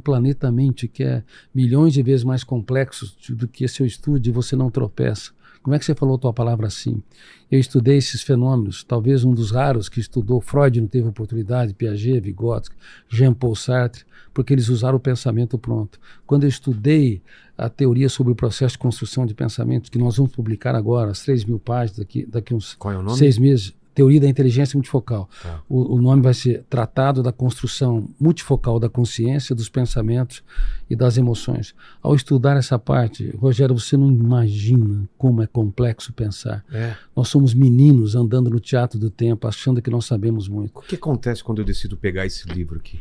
planeta mente, que é milhões de vezes mais complexo do que esse eu estude, e você não tropeça. Como é que você falou a tua palavra assim? Eu estudei esses fenômenos, talvez um dos raros que estudou. Freud não teve oportunidade, Piaget, Vygotsky, Jean-Paul Sartre, porque eles usaram o pensamento pronto. Quando eu estudei a teoria sobre o processo de construção de pensamento, que nós vamos publicar agora, as 3.000 páginas, daqui uns 6 meses, Teoria da Inteligência Multifocal. Tá. O nome vai ser Tratado da Construção Multifocal da Consciência, dos Pensamentos e das Emoções. Ao estudar essa parte, Rogério, você não imagina como é complexo pensar. Nós somos meninos andando no teatro do tempo, achando que nós sabemos muito. O que acontece quando eu decido pegar esse livro aqui?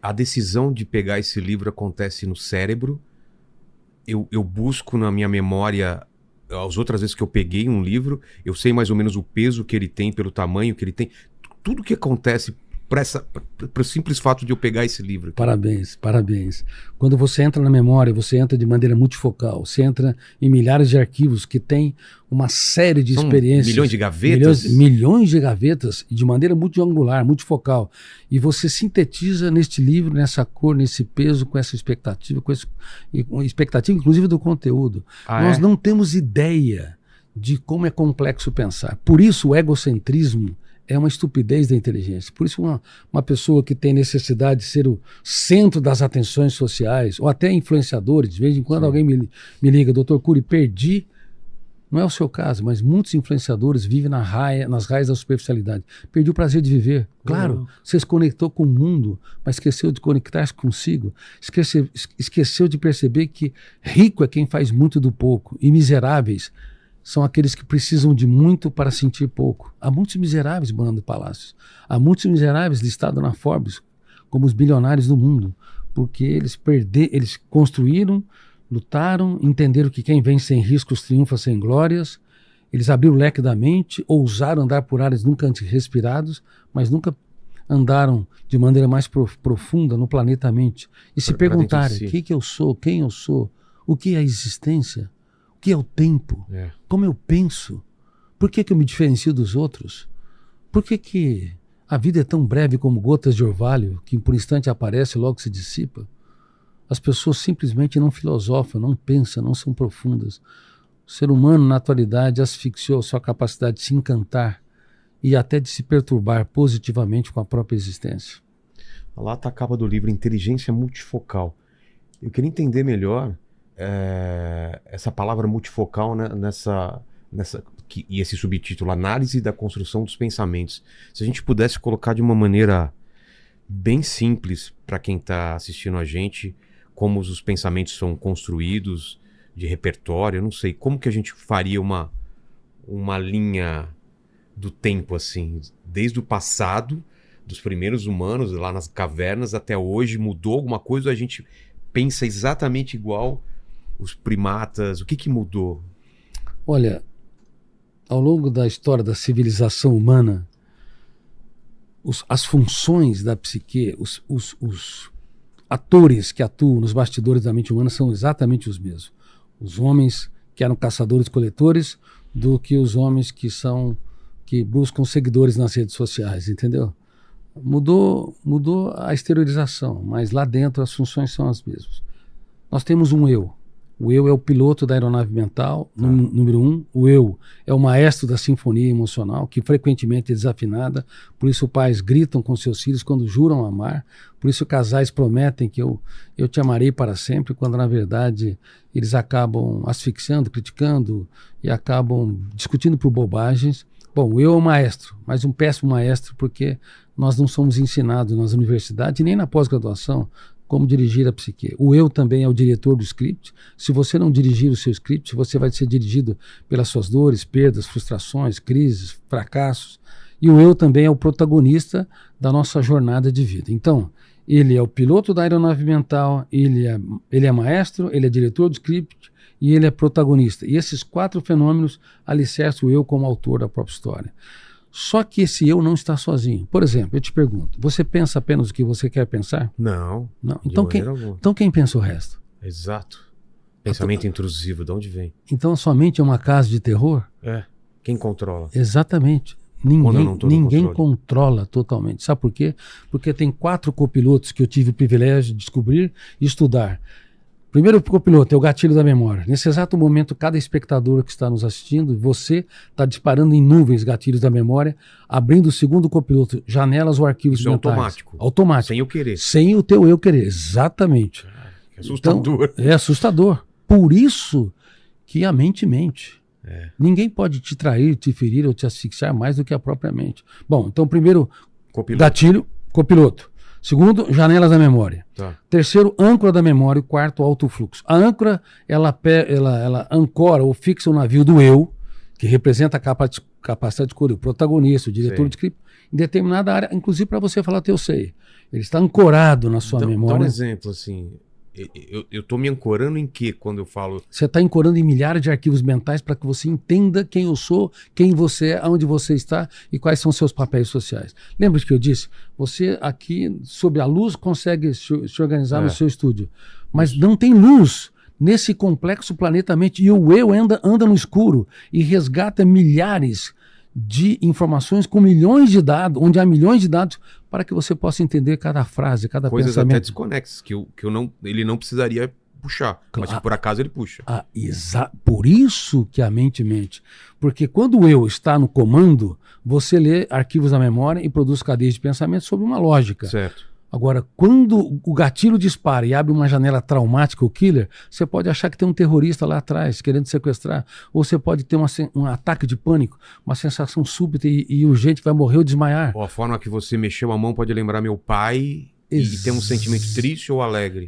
A decisão de pegar esse livro acontece no cérebro. Eu busco na minha memória... As outras vezes que eu peguei um livro, eu sei mais ou menos o peso que ele tem, pelo tamanho que ele tem. Tudo que acontece para o simples fato de eu pegar esse livro aqui. Parabéns, parabéns. Quando você entra na memória, você entra de maneira multifocal. Você entra em milhares de arquivos que tem uma série de experiências. Milhões de gavetas? Milhões de gavetas, de maneira multiangular, multifocal. E você sintetiza neste livro, nessa cor, nesse peso, com essa expectativa, com expectativa inclusive do conteúdo. Nós não temos ideia de como é complexo pensar. Por isso o egocentrismo é uma estupidez da inteligência. Por isso uma pessoa que tem necessidade de ser o centro das atenções sociais, ou até influenciadores, de vez em quando alguém me liga, Dr. Cury, perdi, não é o seu caso, mas muitos influenciadores vivem nas raias da superficialidade. Perdi o prazer de viver. Claro, você se conectou com o mundo, mas esqueceu de conectar-se consigo. Esqueceu de perceber que rico é quem faz muito do pouco, e miseráveis são aqueles que precisam de muito para sentir pouco. Há muitos miseráveis morando em palácios. Há muitos miseráveis listados na Forbes como os bilionários do mundo, porque eles construíram, lutaram, entenderam que quem vem sem riscos triunfa sem glórias. Eles abriram o leque da mente, ousaram andar por áreas nunca antes respirados, mas nunca andaram de maneira mais profunda no planeta mente. E se perguntarem, o que eu sou, quem eu sou, o que é a existência, o que é o tempo, como eu penso, por que eu me diferencio dos outros, por que a vida é tão breve como gotas de orvalho, que por instante aparece e logo se dissipa. As pessoas simplesmente não filosofam, não pensam, não são profundas. O ser humano, na atualidade, asfixiou sua capacidade de se encantar e até de se perturbar positivamente com a própria existência. Lá está a capa do livro, Inteligência Multifocal. Eu queria entender melhor essa palavra multifocal, né, e esse subtítulo, Análise da Construção dos Pensamentos. Se a gente pudesse colocar de uma maneira bem simples para quem está assistindo a gente, como os pensamentos são construídos, de repertório, eu não sei, como que a gente faria uma linha do tempo, assim, desde o passado, dos primeiros humanos, lá nas cavernas, até hoje, mudou alguma coisa, ou a gente pensa exatamente igual os primatas, o que mudou? Olha, ao longo da história da civilização humana, as funções da psique, os atores que atuam nos bastidores da mente humana são exatamente os mesmos. Os homens que eram caçadores-coletores do que os homens que buscam seguidores nas redes sociais, entendeu? Mudou a exteriorização, mas lá dentro as funções são as mesmas. Nós temos um eu. O eu é o piloto da aeronave mental, número 1. O eu é o maestro da sinfonia emocional, que frequentemente é desafinada. Por isso pais gritam com seus filhos quando juram amar. Por isso casais prometem que eu te amarei para sempre, quando na verdade eles acabam asfixiando, criticando e acabam discutindo por bobagens. Bom, o eu é o maestro, mas um péssimo maestro, porque nós não somos ensinados nas universidades nem na pós-graduação como dirigir a psique. O eu também é o diretor do script. Se você não dirigir o seu script, você vai ser dirigido pelas suas dores, perdas, frustrações, crises, fracassos. E o eu também é o protagonista da nossa jornada de vida. Então, ele é o piloto da aeronave mental, ele é maestro, ele é diretor do script e ele é protagonista. E esses 4 fenômenos alicerçam o eu como autor da própria história. Só que esse eu não está sozinho. Por exemplo, eu te pergunto, você pensa apenas o que você quer pensar? Não. Então quem pensa o resto? Exato. Pensamento intrusivo, de onde vem? Então a sua mente é uma casa de terror? Quem controla? Exatamente. Ninguém controla totalmente. Sabe por quê? Porque tem 4 copilotos que eu tive o privilégio de descobrir e estudar. Primeiro copiloto é o gatilho da memória. Nesse exato momento, cada espectador que está nos assistindo, você está disparando em nuvens gatilhos da memória, abrindo o segundo copiloto, janelas ou arquivos mentais. Isso é automático. Automático. Sem eu querer. Sem o teu eu querer, exatamente. É assustador. Então, é assustador. Por isso que a mente mente. Ninguém pode te trair, te ferir ou te asfixiar mais do que a própria mente. Bom, então primeiro, gatilho, copiloto. Segundo, janelas da memória. Tá. Terceiro, âncora da memória. E quarto, alto fluxo. A âncora, ela ancora ou fixa o navio do eu, que representa a capacidade de escolher o protagonista, o diretor de script, em determinada área, inclusive para você falar teu sei. Ele está ancorado na sua memória. Dá um exemplo, assim. Eu estou me ancorando em quê quando eu falo? Você está ancorando em milhares de arquivos mentais para que você entenda quem eu sou, quem você é, aonde você está e quais são seus papéis sociais. Lembra que eu disse? Você aqui, sob a luz, consegue se organizar no seu estúdio. Mas não tem luz nesse complexo planeta mente. E o eu anda no escuro e resgata milhares de informações com milhões de dados, onde há milhões de dados, para que você possa entender cada frase, cada pensamento. Coisas até desconexas, que ele não precisaria puxar, mas que por acaso ele puxa. Por isso que a mente mente. Porque quando o eu está no comando, você lê arquivos da memória e produz cadeias de pensamento sob uma lógica. Certo. Agora, quando o gatilho dispara e abre uma janela traumática, o killer, você pode achar que tem um terrorista lá atrás querendo sequestrar, ou você pode ter um ataque de pânico, uma sensação súbita e urgente que vai morrer ou desmaiar. Ou a forma que você mexeu a mão pode lembrar meu pai e ter um sentimento triste ou alegre.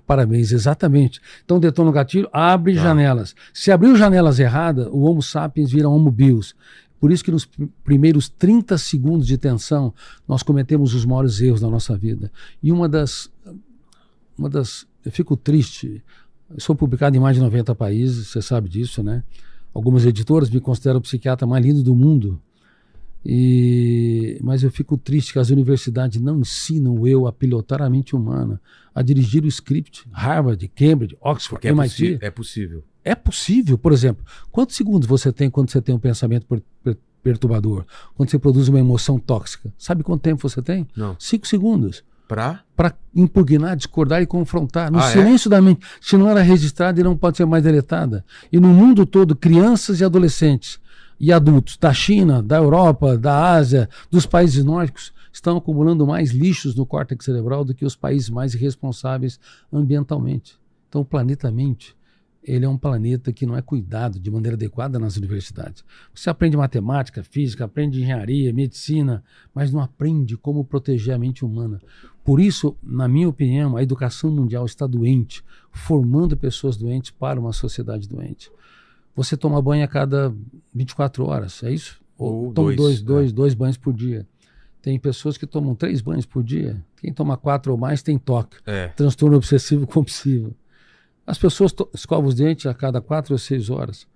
Parabéns, exatamente. Então detona o gatilho, abre janelas. Se abriu janelas erradas, o Homo sapiens vira Homo bios. Por isso que nos primeiros 30 segundos de tensão, nós cometemos os maiores erros da nossa vida. E uma das... Eu fico triste. Eu sou publicado em mais de 90 países, você sabe disso, né? Algumas editoras me consideram o psiquiatra mais lindo do mundo. Mas eu fico triste que as universidades não ensinam o eu a pilotar a mente humana, a dirigir o script. Harvard, Cambridge, Oxford, MIT. É possível. É possível, por exemplo, quantos segundos você tem quando você tem um pensamento perturbador? Quando você produz uma emoção tóxica? Sabe quanto tempo você tem? Não. 5 segundos. Para impugnar, discordar e confrontar. No silêncio da mente. Se não era registrada e não pode ser mais deletada. E no mundo todo, crianças e adolescentes e adultos da China, da Europa, da Ásia, dos países nórdicos, estão acumulando mais lixos no córtex cerebral do que os países mais irresponsáveis ambientalmente. Então, o planeta mente, ele é um planeta que não é cuidado de maneira adequada nas universidades. Você aprende matemática, física, aprende engenharia, medicina, mas não aprende como proteger a mente humana. Por isso, na minha opinião, a educação mundial está doente, formando pessoas doentes para uma sociedade doente. Você toma banho a cada 24 horas, é isso? Ou toma dois banhos por dia. Tem pessoas que tomam 3 banhos por dia. Quem toma 4 ou mais tem TOC, transtorno obsessivo compulsivo. As pessoas escovam os dentes a cada 4 ou 6 horas.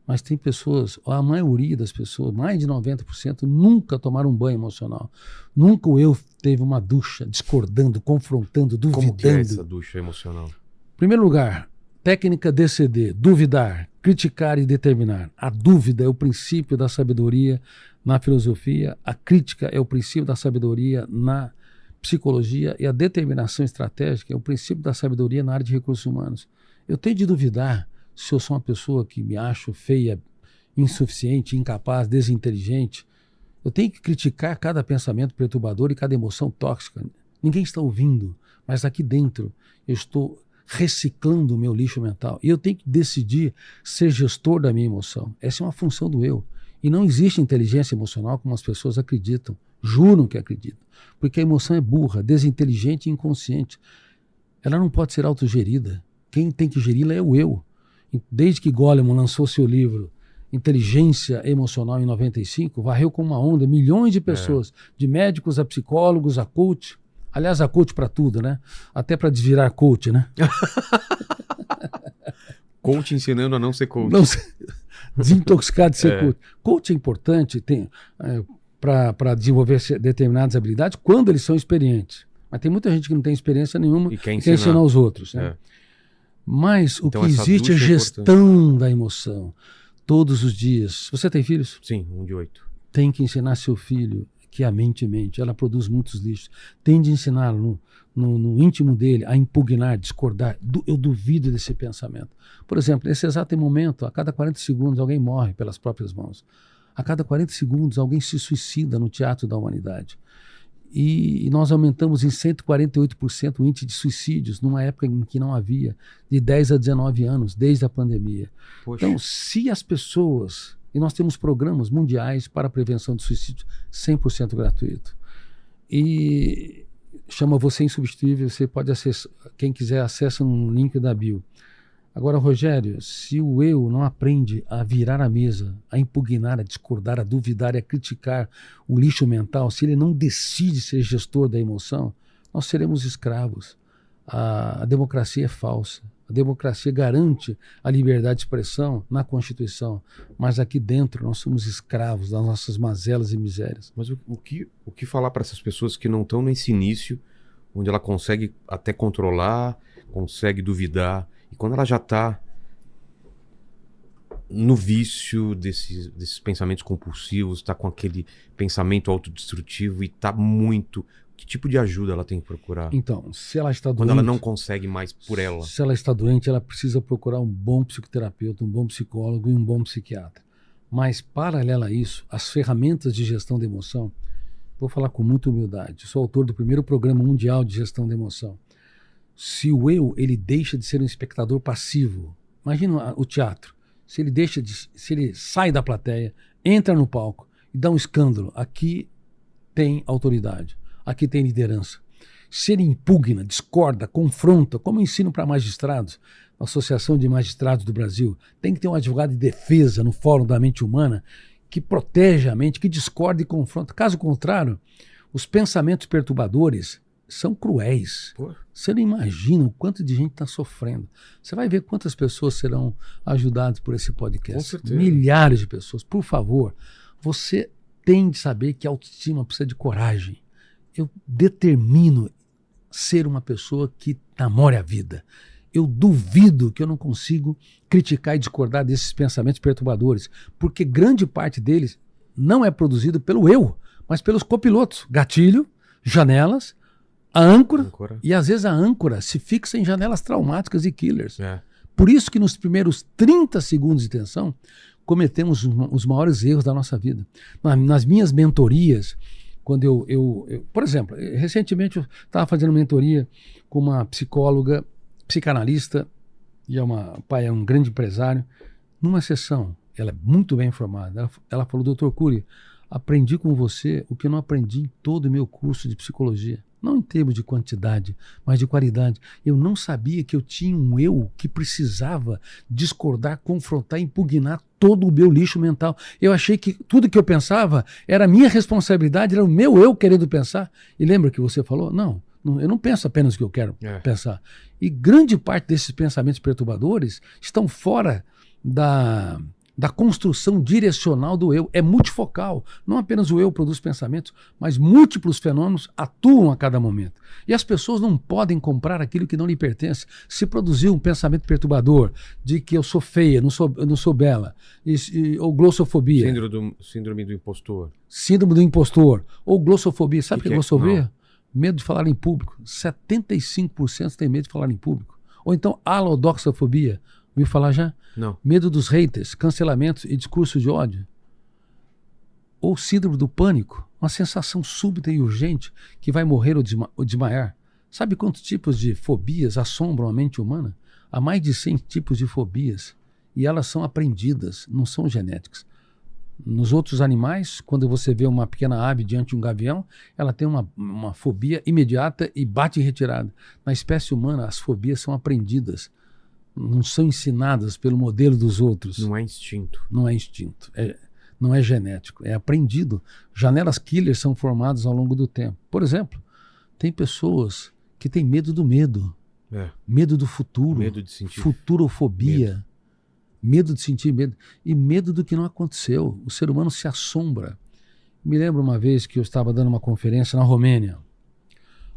Mas tem pessoas, a maioria das pessoas, mais de 90%, nunca tomaram um banho emocional. Nunca o eu teve uma ducha, discordando, confrontando, duvidando. Como que é essa ducha emocional? Em primeiro lugar, técnica DCD, duvidar, criticar e determinar. A dúvida é o princípio da sabedoria na filosofia, a crítica é o princípio da sabedoria na psicologia e a determinação estratégica é o princípio da sabedoria na área de recursos humanos. Eu tenho de duvidar se eu sou uma pessoa que me acho feia, insuficiente, incapaz, desinteligente. Eu tenho que criticar cada pensamento perturbador e cada emoção tóxica. Ninguém está ouvindo, mas aqui dentro eu estou reciclando o meu lixo mental. E eu tenho que decidir ser gestor da minha emoção. Essa é uma função do eu. E não existe inteligência emocional como as pessoas acreditam. Juram que acreditam. Porque a emoção é burra, desinteligente e inconsciente. Ela não pode ser autogerida. Quem tem que geri-la é o eu. Desde que Goleman lançou seu livro Inteligência Emocional em 95, varreu com uma onda milhões de pessoas, de médicos a psicólogos, a coach. Aliás, a coach para tudo, né? Até para desvirar coach, né? Coach ensinando a não ser coach. Desintoxicar de ser coach. Coach é importante para desenvolver determinadas habilidades quando eles são experientes. Mas tem muita gente que não tem experiência nenhuma e quer ensinar os outros. Né? Mas então, o que existe é gestão da emoção. Todos os dias. Você tem filhos? Sim, 1 de 8. tem que ensinar seu filho que a mente mente, ela produz muitos lixos. Tem de ensiná-lo no íntimo dele a impugnar, discordar. Eu duvido desse pensamento. Por exemplo, nesse exato momento, a cada 40 segundos alguém morre pelas próprias mãos. A cada 40 segundos alguém se suicida no teatro da humanidade. E nós aumentamos em 148% o índice de suicídios numa época em que não havia, de 10 a 19 anos, desde a pandemia. Poxa. Então, se as pessoas... E nós temos programas mundiais para a prevenção de suicídio 100% gratuito. E chama Você Insubstituível, você pode acessar, quem quiser acessa no link da bio. Agora, Rogério, se o eu não aprende a virar a mesa, a impugnar, a discordar, a duvidar e a criticar o lixo mental, se ele não decide ser gestor da emoção, nós seremos escravos. A democracia é falsa. A democracia garante a liberdade de expressão na Constituição, mas aqui dentro nós somos escravos das nossas mazelas e misérias. Mas o que falar para essas pessoas que não estão nesse início, onde ela consegue até controlar, consegue duvidar, e quando ela já está no vício desses pensamentos compulsivos, está com aquele pensamento autodestrutivo e está muito... Que tipo de ajuda ela tem que procurar? Então, se ela está doente... Quando ela não consegue mais por ela. Se ela está doente, ela precisa procurar um bom psicoterapeuta, um bom psicólogo e um bom psiquiatra. Mas, paralelo a isso, as ferramentas de gestão da emoção, vou falar com muita humildade, sou autor do primeiro programa mundial de gestão da emoção. Se o eu, ele deixa de ser um espectador passivo, imagina o teatro, se ele sai da plateia, entra no palco e dá um escândalo, aqui tem autoridade. Aqui tem liderança. Se ele impugna, discorda, confronta, como eu ensino para magistrados, a Associação de Magistrados do Brasil, tem que ter um advogado de defesa no Fórum da Mente Humana que proteja a mente, que discorda e confronta. Caso contrário, os pensamentos perturbadores são cruéis. Você não imagina o quanto de gente está sofrendo. Você vai ver quantas pessoas serão ajudadas por esse podcast. Com certeza. Milhares de pessoas. Por favor, você tem de saber que a autoestima precisa de coragem. Eu determino ser uma pessoa que namore a vida. Eu duvido que eu não consigo criticar e discordar desses pensamentos perturbadores, porque grande parte deles não é produzido pelo eu, mas pelos copilotos. Gatilho, janelas, a âncora. E às vezes a âncora se fixa em janelas traumáticas e killers. Por isso que nos primeiros 30 segundos de tensão, cometemos os maiores erros da nossa vida. Nas minhas mentorias, quando por exemplo, recentemente eu estava fazendo mentoria com uma psicóloga, psicanalista, e o pai é um grande empresário. Numa sessão, ela é muito bem informada, ela falou: doutor Cury, aprendi com você o que eu não aprendi em todo o meu curso de psicologia. Não em termos de quantidade, mas de qualidade. Eu não sabia que eu tinha um eu que precisava discordar, confrontar, impugnar todo o meu lixo mental. Eu achei que tudo que eu pensava era minha responsabilidade, era o meu eu querendo pensar. E lembra que você falou? Não, eu não penso apenas o que eu quero pensar. E grande parte desses pensamentos perturbadores estão fora da construção direcional do eu. É multifocal. Não apenas o eu produz pensamentos, mas múltiplos fenômenos atuam a cada momento. E as pessoas não podem comprar aquilo que não lhe pertence. Se produzir um pensamento perturbador de que eu sou feia, não sou bela, ou glossofobia. Síndrome do impostor. Síndrome do impostor. Ou glossofobia. Sabe o que é glossofobia? Não. Medo de falar em público. 75% tem medo de falar em público. Ou então alodoxofobia. Ouviu falar já? Não. Medo dos haters, cancelamentos e discurso de ódio. Ou síndrome do pânico, uma sensação súbita e urgente que vai morrer ou desmaiar. Sabe quantos tipos de fobias assombram a mente humana? Há mais de 100 tipos de fobias. E elas são aprendidas, não são genéticas. Nos outros animais, quando você vê uma pequena ave diante de um gavião, ela tem uma fobia imediata e bate em retirada. Na espécie humana, as fobias são aprendidas. Não são ensinadas pelo modelo dos outros. Não é instinto. Não é instinto. Não é genético. É aprendido. Janelas killers são formadas ao longo do tempo. Por exemplo, tem pessoas que têm medo do medo. Medo do futuro. Medo de sentir. Futurofobia. Medo de sentir medo. E medo do que não aconteceu. O ser humano se assombra. Me lembro uma vez que eu estava dando uma conferência na Romênia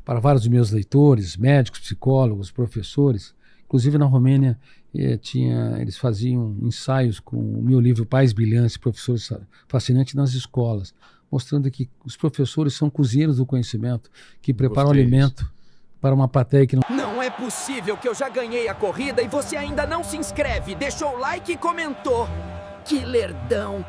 para vários dos meus leitores, médicos, psicólogos, professores. Inclusive na Romênia eles faziam ensaios com o meu livro Pais Brilhantes, Professores Fascinantes nas escolas, mostrando que os professores são cozinheiros do conhecimento, que preparam alimento para uma plateia que não... Não é possível que eu já ganhei a corrida e você ainda não se inscreve, deixou o like e comentou. Que lerdão!